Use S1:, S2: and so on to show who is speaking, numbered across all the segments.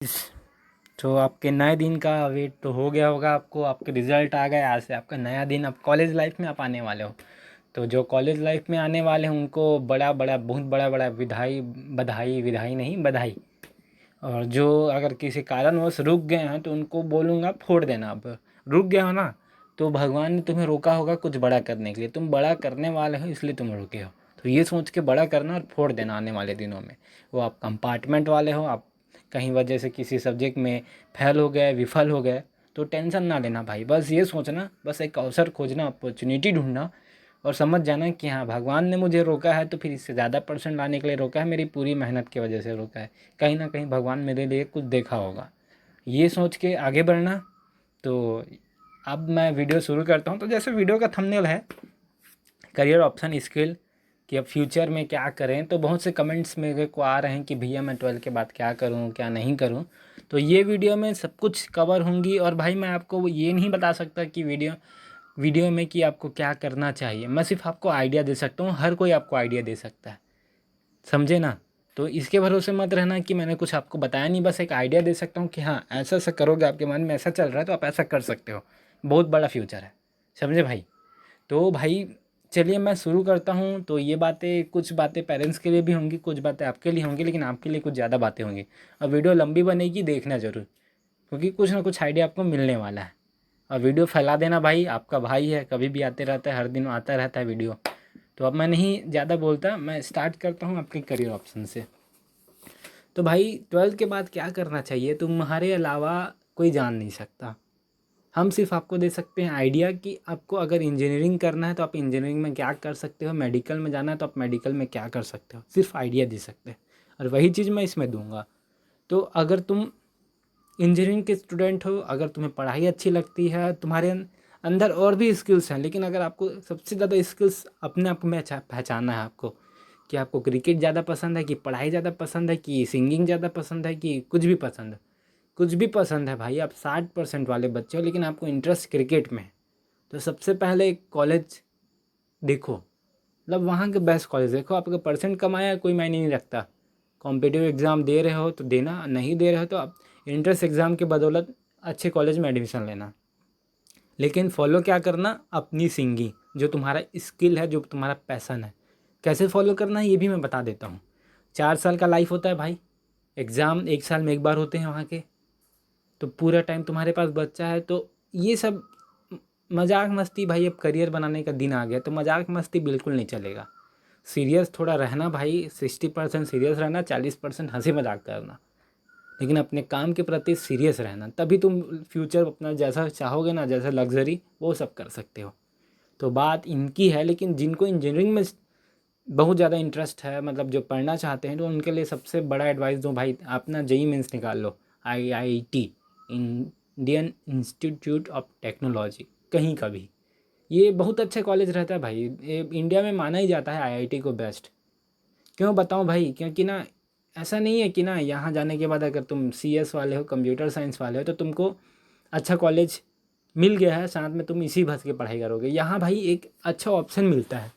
S1: तो आपके नए दिन का वेट तो हो गया होगा आपको, आपके रिज़ल्ट आ गए, आज से आपका नया दिन, अब कॉलेज लाइफ में आप आने वाले हो। तो जो कॉलेज लाइफ में आने वाले हैं उनको बड़ा बड़ा बहुत बड़ा बड़ा विधाई बधाई विधाई नहीं बधाई। और जो अगर किसी कारणवश रुक गए हैं तो उनको बोलूँगा फोड़ देना। अब रुक गए हो ना, तो भगवान ने तुम्हें रोका होगा कुछ बड़ा करने के लिए, तुम बड़ा करने वाले हो इसलिए तुम रुके हो। तो ये सोच के बड़ा करना और फोड़ देना आने वाले दिनों में। वो आप कंपार्टमेंट वाले हो, आप कहीं वजह से किसी सब्जेक्ट में फेल हो गए, विफल हो गए, तो टेंशन ना लेना भाई। बस ये सोचना, बस एक अवसर खोजना, अपॉर्चुनिटी ढूंढना और समझ जाना कि हाँ भगवान ने मुझे रोका है तो फिर इससे ज़्यादा परसेंट लाने के लिए रोका है, मेरी पूरी मेहनत की वजह से रोका है। कहीं ना कहीं भगवान मेरे लिए कुछ देखा होगा, ये सोच के आगे बढ़ना। तो अब मैं वीडियो शुरू करता हूँ। तो जैसे वीडियो का थंबनेल है करियर ऑप्शन स्किल, कि अब फ्यूचर में क्या करें, तो बहुत से कमेंट्स मेरे को आ रहे हैं कि भैया मैं 12 के बाद क्या करूं क्या नहीं करूं। तो ये वीडियो में सब कुछ कवर होंगी। और भाई मैं आपको ये नहीं बता सकता कि वीडियो में कि आपको क्या करना चाहिए, मैं सिर्फ आपको आइडिया दे सकता हूँ। हर कोई आपको आइडिया दे सकता है, समझे ना। तो इसके भरोसे मत रहना कि मैंने कुछ आपको बताया नहीं, बस एक आइडिया दे सकता हूँ कि हाँ ऐसा ऐसा करोगे, आपके मन में ऐसा चल रहा है तो आप ऐसा कर सकते हो, बहुत बड़ा फ्यूचर है, समझे भाई। तो भाई चलिए मैं शुरू करता हूँ। तो ये बातें, कुछ बातें पेरेंट्स के लिए भी होंगी, कुछ बातें आपके लिए होंगी, लेकिन आपके लिए कुछ ज़्यादा बातें होंगी। और वीडियो लंबी बनेगी, देखना ज़रूर, क्योंकि कुछ ना कुछ आइडिया आपको मिलने वाला है। और वीडियो फैला देना भाई, आपका भाई है, कभी भी आते रहता है, हर दिन आता रहता है वीडियो। तो अब मैं नहीं ज़्यादा बोलता, मैं स्टार्ट करता हूँ आपके करियर ऑप्शन से। तो भाई 12th के बाद क्या करना चाहिए तुम्हारे अलावा कोई जान नहीं सकता। हम सिर्फ आपको दे सकते हैं आइडिया कि आपको अगर इंजीनियरिंग करना है तो आप इंजीनियरिंग में क्या कर सकते हो, मेडिकल में जाना है तो आप मेडिकल में क्या कर सकते हो, सिर्फ आइडिया दे सकते हैं। और वही चीज़ मैं इसमें दूंगा। तो अगर तुम इंजीनियरिंग के स्टूडेंट हो, अगर तुम्हें पढ़ाई अच्छी लगती है, तुम्हारे अंदर और भी स्किल्स हैं, लेकिन अगर आपको सबसे ज़्यादा स्किल्स अपने आप में अच्छा पहचानना है आपको, कि आपको क्रिकेट ज़्यादा पसंद है कि पढ़ाई ज़्यादा पसंद है कि सिंगिंग ज़्यादा पसंद है कि कुछ भी पसंद है, कुछ भी पसंद है भाई, आप 60% वाले बच्चे हो लेकिन आपको इंटरेस्ट क्रिकेट में है, तो सबसे पहले एक कॉलेज देखो, मतलब वहाँ के बेस्ट कॉलेज देखो। आपका परसेंट कम आया कोई मायने नहीं रखता, कॉम्पिटिटिव एग्ज़ाम दे रहे हो तो देना, नहीं दे रहे हो तो आप इंट्रेंस एग्ज़ाम के बदौलत अच्छे कॉलेज में एडमिशन लेना। लेकिन फॉलो क्या करना, अपनी सिंगिंग, जो तुम्हारा स्किल है, जो तुम्हारा पैसन है, कैसे फॉलो करना है ये भी मैं बता देता हूँ। 4 साल का लाइफ होता है भाई, एग्ज़ाम 1 साल में एक बार होते हैं वहाँ के, तो पूरा टाइम तुम्हारे पास बच्चा है। तो ये सब मजाक मस्ती भाई, अब करियर बनाने का दिन आ गया तो मजाक मस्ती बिल्कुल नहीं चलेगा। सीरियस थोड़ा रहना भाई, 60% सीरियस रहना, 40% हंसी मजाक करना, लेकिन अपने काम के प्रति सीरियस रहना, तभी तुम फ्यूचर अपना जैसा चाहोगे ना, जैसा लग्जरी वो सब कर सकते हो। तो बात इनकी है। लेकिन जिनको इंजीनियरिंग में बहुत ज़्यादा इंटरेस्ट है, मतलब जो पढ़ना चाहते हैं, तो उनके लिए सबसे बड़ा एडवाइस दूँ भाई, आप ना जेई मेंस निकाल लो, IIT, Indian institute of technology, कहीं का भी। ये बहुत अच्छे कॉलेज रहता है भाई, ये इंडिया में माना ही जाता है IIT को बेस्ट। क्यों बताऊँ भाई, क्योंकि ना ऐसा नहीं है कि ना यहाँ जाने के बाद अगर तुम CS वाले हो, कंप्यूटर साइंस वाले हो, तो तुमको अच्छा कॉलेज मिल गया है, साथ में तुम इसी भस के पढ़ाई करोगे। यहाँ भाई एक अच्छा ऑप्शन मिलता है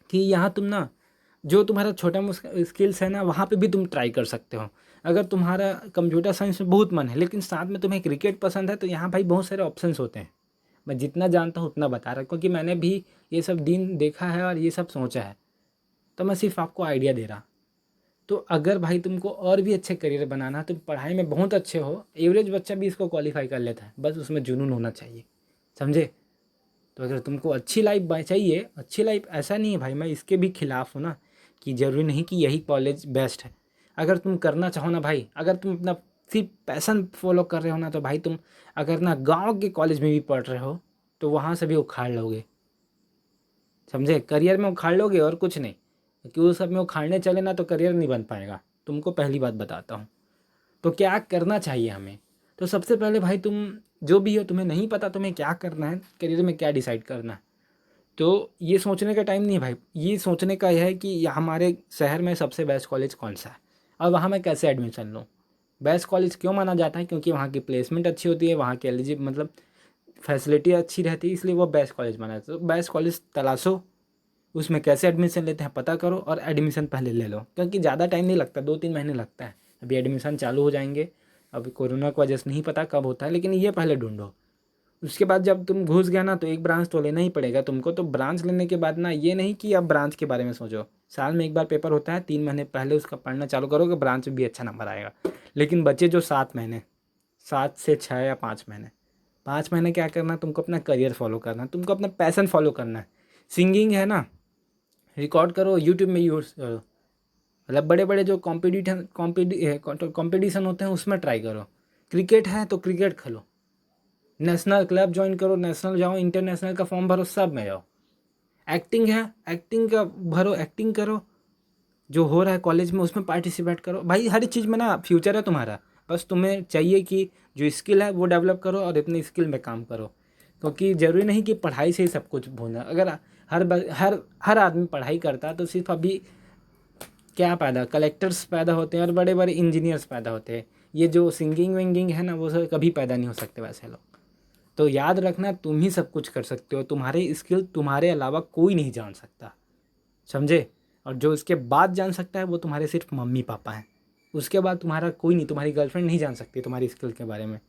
S1: कि यहाँ तुम ना जो तुम्हारा छोटा स्किल्स है ना, वहाँ पे भी तुम ट्राई कर सकते हो। अगर तुम्हारा कंप्यूटर साइंस में बहुत मन है लेकिन साथ में तुम्हें क्रिकेट पसंद है, तो यहाँ भाई बहुत सारे ऑप्शंस होते हैं। मैं जितना जानता हूँ उतना बता रहा हूँ, क्योंकि मैंने भी ये सब दिन देखा है और ये सब सोचा है, तो मैं सिर्फ आपको आइडिया दे रहा। तो अगर भाई तुमको और भी अच्छे करियर बनाना है, तुम पढ़ाई में बहुत अच्छे हो, एवरेज बच्चा भी इसको क्वालिफाई कर लेता है, बस उसमें जुनून होना चाहिए, समझे। तो अगर तुमको अच्छी लाइफ चाहिए, अच्छी लाइफ ऐसा नहीं है भाई, मैं इसके भी खिलाफ हूँ ना, कि ज़रूरी नहीं कि यही कॉलेज बेस्ट है। अगर तुम करना चाहो ना भाई, अगर तुम अपना सिर्फ पैसन फॉलो कर रहे हो ना, तो भाई तुम अगर ना गांव के कॉलेज में भी पढ़ रहे हो तो वहाँ से भी उखाड़ लोगे, समझे। करियर में उखाड़ लोगे और कुछ नहीं, क्योंकि वो सब में उखाड़ने चले ना तो करियर नहीं बन पाएगा, तुमको पहली बात बताता हूँ। तो क्या करना चाहिए हमें, तो सबसे पहले भाई तुम जो भी हो, तुम्हें नहीं पता तुम्हें क्या करना है, करियर में क्या डिसाइड करना है, तो ये सोचने का टाइम नहीं है भाई। ये सोचने का यह है कि हमारे शहर में सबसे बेस्ट कॉलेज कौन सा है और वहाँ मैं कैसे एडमिशन लूँ। बेस्ट कॉलेज क्यों माना जाता है, क्योंकि वहाँ की प्लेसमेंट अच्छी होती है, वहाँ की एलिजिबल मतलब फैसिलिटी अच्छी रहती है, इसलिए वो बेस्ट कॉलेज माना जाता है। तो बेस्ट कॉलेज तलाशो, उसमें कैसे एडमिशन लेते हैं पता करो और एडमिशन पहले ले लो, क्योंकि ज़्यादा टाइम नहीं लगता, 2-3 महीने लगता है। अभी एडमिशन चालू हो जाएंगे अब कोरोना की वजह से नहीं पता कब होता है, लेकिन ये पहले ढूंढो। उसके बाद जब तुम घुस गया ना, तो एक ब्रांच तो लेना ही पड़ेगा तुमको। तो ब्रांच लेने के बाद ना, ये नहीं कि अब ब्रांच के बारे में सोचो। साल में एक बार पेपर होता है, 3 महीने पहले उसका पढ़ना चालू करोगे, ब्रांच में भी अच्छा नंबर आएगा। लेकिन बच्चे जो 7 महीने, 7 से 6 या 5 महीने, 5 महीने क्या करना है तुमको? अपना करियर फॉलो करना है, तुमको अपना पैसन फॉलो करना है। सिंगिंग है ना, रिकॉर्ड करो, यूट्यूब में यूज करो। मतलब बड़े बड़े जो कॉम्पिटिशन होते हैं उसमें ट्राई करो। क्रिकेट है तो क्रिकेट खेलो, नेशनल क्लब ज्वाइन करो, नेशनल जाओ, इंटरनेशनल का फॉर्म भरो, सब में जाओ। एक्टिंग है, एक्टिंग का भरो, एक्टिंग करो, जो हो रहा है कॉलेज में उसमें पार्टिसिपेट करो। भाई हर चीज़ में ना फ्यूचर है तुम्हारा। बस तुम्हें चाहिए कि जो स्किल है वो डेवलप करो और अपनी स्किल में काम करो। क्योंकि ज़रूरी नहीं कि पढ़ाई से ही सब कुछ होना। अगर हर आदमी पढ़ाई करता है तो सिर्फ अभी क्या पैदा, कलेक्टर्स पैदा होते हैं और बड़े बड़े इंजीनियर्स पैदा होते हैं। ये जो सिंगिंग विंगिंग है ना, वो सब कभी पैदा नहीं हो सकते वैसे लोग। तो याद रखना, तुम ही सब कुछ कर सकते हो। तुम्हारे स्किल तुम्हारे अलावा कोई नहीं जान सकता, समझे? और जो इसके बाद जान सकता है वो तुम्हारे सिर्फ मम्मी पापा हैं। उसके बाद तुम्हारा कोई नहीं, तुम्हारी गर्लफ्रेंड नहीं जान सकती तुम्हारी स्किल के बारे में,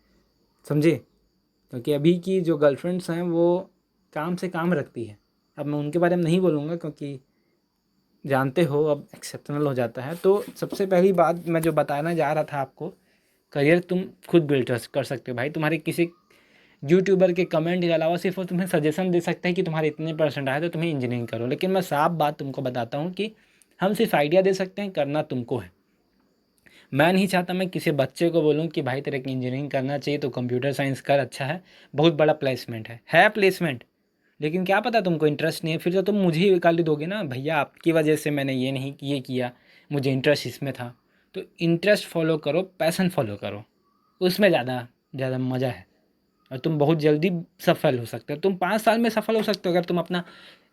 S1: समझे? क्योंकि अभी की जो गर्लफ्रेंड्स हैं वो काम से काम रखती है। अब मैं उनके बारे में नहीं बोलूँगा, क्योंकि जानते हो अब एक्सेप्शनल हो जाता है। तो सबसे पहली बात मैं जो बताना जा रहा था आपको, करियर तुम खुद बिल्ड कर सकते हो भाई। तुम्हारे किसी यूट्यूबर के कमेंट के अलावा सिर्फ वो तुम्हें सजेशन दे सकते हैं कि तुम्हारे इतने परसेंट आए तो तुम्हें इंजीनियरिंग करो। लेकिन मैं साफ बात तुमको बताता हूँ कि हम सिर्फ आइडिया दे सकते हैं, करना तुमको है। मैं नहीं चाहता मैं किसी बच्चे को बोलूँ कि भाई तेरे को इंजीनियरिंग करना चाहिए तो कंप्यूटर साइंस कर, अच्छा है, बहुत बड़ा प्लेसमेंट है प्लेसमेंट। लेकिन क्या पता तुमको इंटरेस्ट नहीं है, फिर तो तुम मुझे ही गाली दोगे ना, भैया आपकी वजह से मैंने ये किया, मुझे इंटरेस्ट इसमें था। तो इंटरेस्ट फॉलो करो, पैसन फॉलो करो, उसमें ज़्यादा ज़्यादा मज़ा है। और तुम बहुत जल्दी सफल हो सकते हो। तुम 5 साल में सफल हो सकते हो अगर तुम अपना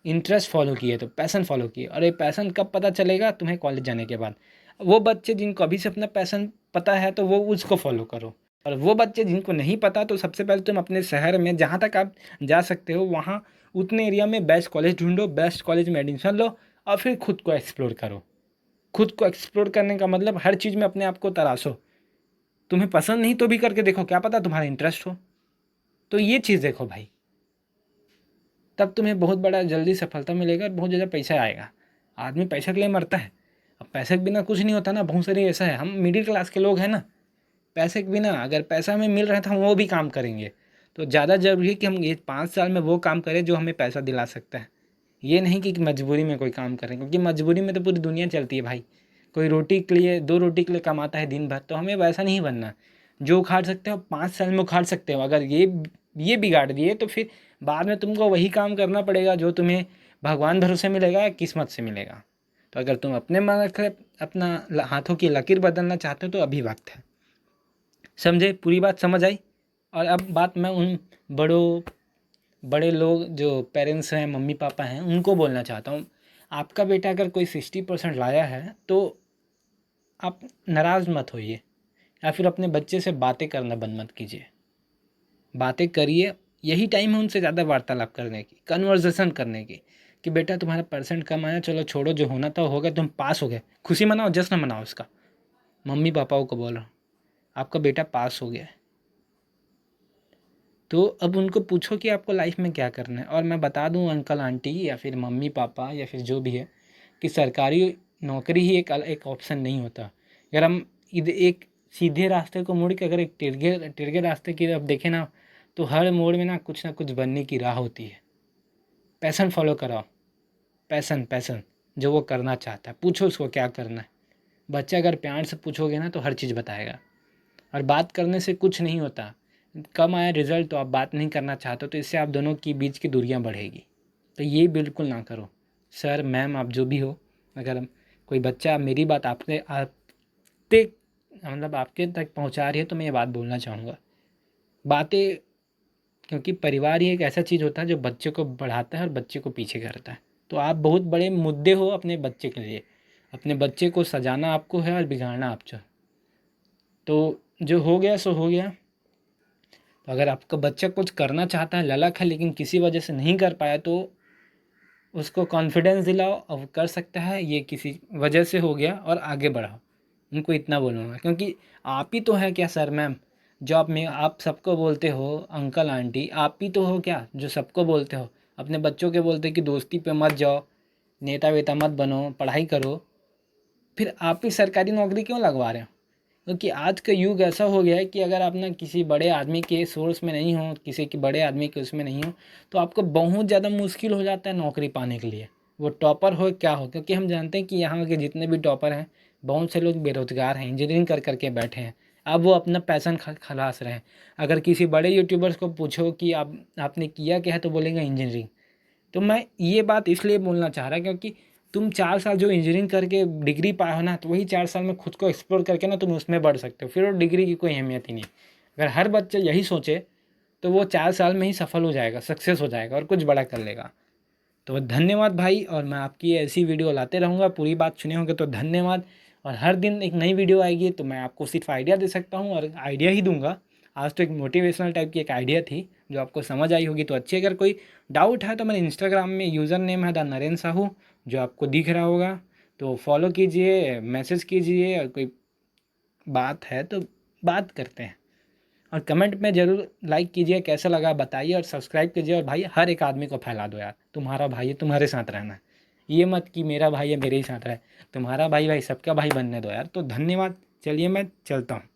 S1: इंटरेस्ट फॉलो किए तो, पैसन फॉलो किए। और ये पैसन कब पता चलेगा? तुम्हें कॉलेज जाने के बाद। वो बच्चे जिनको अभी से अपना पैसन पता है तो वो उसको फॉलो करो। और वो बच्चे जिनको नहीं पता, तो सबसे पहले तुम अपने शहर में जहाँ तक आप जा सकते हो वहाँ उतने एरिया में बेस्ट कॉलेज ढूंढो, बेस्ट कॉलेज में एडमिशन लो और फिर खुद को एक्सप्लोर करो। खुद को एक्सप्लोर करने का मतलब हर चीज़ में अपने आप को तराशो। तुम्हें पसंद नहीं तो भी करके देखो, क्या पता तुम्हारा इंटरेस्ट हो। तो ये चीज़ देखो भाई, तब तुम्हें बहुत बड़ा जल्दी सफलता मिलेगा और बहुत ज़्यादा पैसा आएगा। आदमी पैसे के लिए मरता है, अब पैसे के बिना कुछ नहीं होता ना। बहुत सारी ऐसा है, हम मिडिल क्लास के लोग हैं ना, पैसे के बिना अगर पैसा हमें मिल रहा है तो हम वो भी काम करेंगे। तो ज़्यादा ज़रूरी है कि हम ये 5 साल में वो काम करें जो हमें पैसा दिला सकता है। ये नहीं कि मजबूरी में कोई काम करें, क्योंकि मजबूरी में तो पूरी दुनिया चलती है भाई। कोई रोटी के लिए, 2 रोटी के लिए कमाता है दिन भर, तो हमें वैसा नहीं बनना। जो उखाड़ सकते हो 5 साल में उखाड़ सकते हो। अगर ये बिगाड़ दिए तो फिर बाद में तुमको वही काम करना पड़ेगा जो तुम्हें भगवान भरोसे मिलेगा या किस्मत से मिलेगा। तो अगर तुम अपने मन रख अपना हाथों की लकीर बदलना चाहते हो तो अभी वक्त है। समझे? पूरी बात समझ आई? और अब बात मैं उन बड़े लोग जो पेरेंट्स हैं, मम्मी पापा हैं, उनको बोलना चाहता हूँ। आपका बेटा अगर कोई 60% लाया है तो आप नाराज़ मत होइए, या फिर अपने बच्चे से बातें करना बंद मत कीजिए। बातें करिए, यही टाइम है उनसे ज़्यादा वार्तालाप करने की, कन्वर्सेशन करने की। कि बेटा तुम्हारा परसेंट कम आया, चलो छोड़ो, जो होना था हो गया, तुम पास हो गए, खुशी मनाओ, जश्न मनाओ उसका। मम्मी पापाओं को बोल रहा हूँ, आपका बेटा पास हो गया है। तो अब उनको पूछो कि आपको लाइफ में क्या करना है। और मैं बता दूं अंकल आंटी या फिर मम्मी पापा या फिर जो भी है, कि सरकारी नौकरी ही एक ऑप्शन नहीं होता। अगर हम इधर एक सीधे रास्ते को मोड़ के अगर एक तिरगे रास्ते की तरफ देखें ना, तो हर मोड़ में ना कुछ बनने की राह होती है। पैसन फॉलो कराओ, पैसन पैसन जो वो करना चाहता है, पूछो उसको क्या करना है। बच्चा अगर प्यार से पूछोगे ना तो हर चीज़ बताएगा। और बात करने से कुछ नहीं होता, कम आया रिजल्ट तो आप बात नहीं करना चाहते हो, तो इससे आप दोनों की बीच की दूरियां बढ़ेगी। तो ये बिल्कुल ना करो। सर मैम आप जो भी हो, अगर कोई बच्चा मेरी बात आपके मतलब आपके तक पहुंचा रही है तो मैं ये बात बोलना चाहूँगा। बातें, क्योंकि परिवार ही एक ऐसा चीज़ होता है जो बच्चे को बढ़ाता है और बच्चे को पीछे करता है। तो आप बहुत बड़े मुद्दे हो अपने बच्चे के लिए। अपने बच्चे को सजाना आपको है और बिगाड़ना आप चाहो। तो जो हो गया सो हो गया। तो अगर आपका बच्चा कुछ करना चाहता है, ललक है, लेकिन किसी वजह से नहीं कर पाया, तो उसको कॉन्फिडेंस दिलाओ और कर सकता है, ये किसी वजह से हो गया और आगे बढ़ाओ। उनको इतना बोलूँगा, क्योंकि आप ही तो हैं क्या सर मैम, जो आप सबको बोलते हो अंकल आंटी, आप ही तो हो क्या जो सबको बोलते हो, अपने बच्चों के बोलते कि दोस्ती पे मत जाओ, नेता वेता मत बनो, पढ़ाई करो, फिर आप ही सरकारी नौकरी क्यों लगवा रहे हो? क्योंकि आज का युग ऐसा हो गया है कि अगर आप ना किसी बड़े आदमी के सोर्स में नहीं हो, किसी के बड़े आदमी के उसमें नहीं हो, तो आपको बहुत ज़्यादा मुश्किल हो जाता है नौकरी पाने के लिए, वो टॉपर हो क्या हो। क्योंकि हम जानते हैं कि यहाँ के जितने भी टॉपर हैं, बहुत से लोग बेरोजगार हैं, इंजीनियरिंग कर करके बैठे हैं, अब वो अपना पैशन खलास रहे हैं। अगर किसी बड़े यूट्यूबर्स को पूछो कि आपने किया क्या है, तो बोलेंगे इंजीनियरिंग। तो मैं ये बात इसलिए बोलना चाह रहा, क्योंकि तुम 4 साल जो इंजीनियरिंग करके डिग्री पाए हो ना, तो वही 4 साल में खुद को एक्सप्लोर करके ना तुम उसमें बढ़ सकते हो, फिर वो डिग्री की कोई अहमियत ही नहीं। अगर हर बच्चा यही सोचे तो वो 4 साल में ही सफल हो जाएगा, सक्सेस हो जाएगा और कुछ बड़ा कर लेगा। तो धन्यवाद भाई, और मैं आपकी ऐसी वीडियो लाते रहूँगा। पूरी बात सुने होंगे तो धन्यवाद। और हर दिन एक नई वीडियो आएगी, तो मैं आपको सिर्फ आइडिया दे सकता हूँ और आइडिया ही दूंगा। आज तो एक मोटिवेशनल टाइप की एक आइडिया थी जो आपको समझ आई होगी तो अच्छी। अगर कोई डाउट है तो मेरे इंस्टाग्राम में यूज़र नेम है द नरेंद्र साहू, जो आपको दिख रहा होगा, तो फॉलो कीजिए, मैसेज कीजिए, और कोई बात है तो बात करते हैं। और कमेंट में ज़रूर लाइक कीजिए, कैसा लगा बताइए, और सब्सक्राइब कीजिए। और भाई हर एक आदमी को फैला दो यार, तुम्हारा भाई है तुम्हारे साथ रहना है, ये मत कि मेरा भाई है मेरे ही साथ रहे, तुम्हारा भाई भाई सबका भाई बनने दो यार। तो धन्यवाद, चलिए मैं चलता हूँ।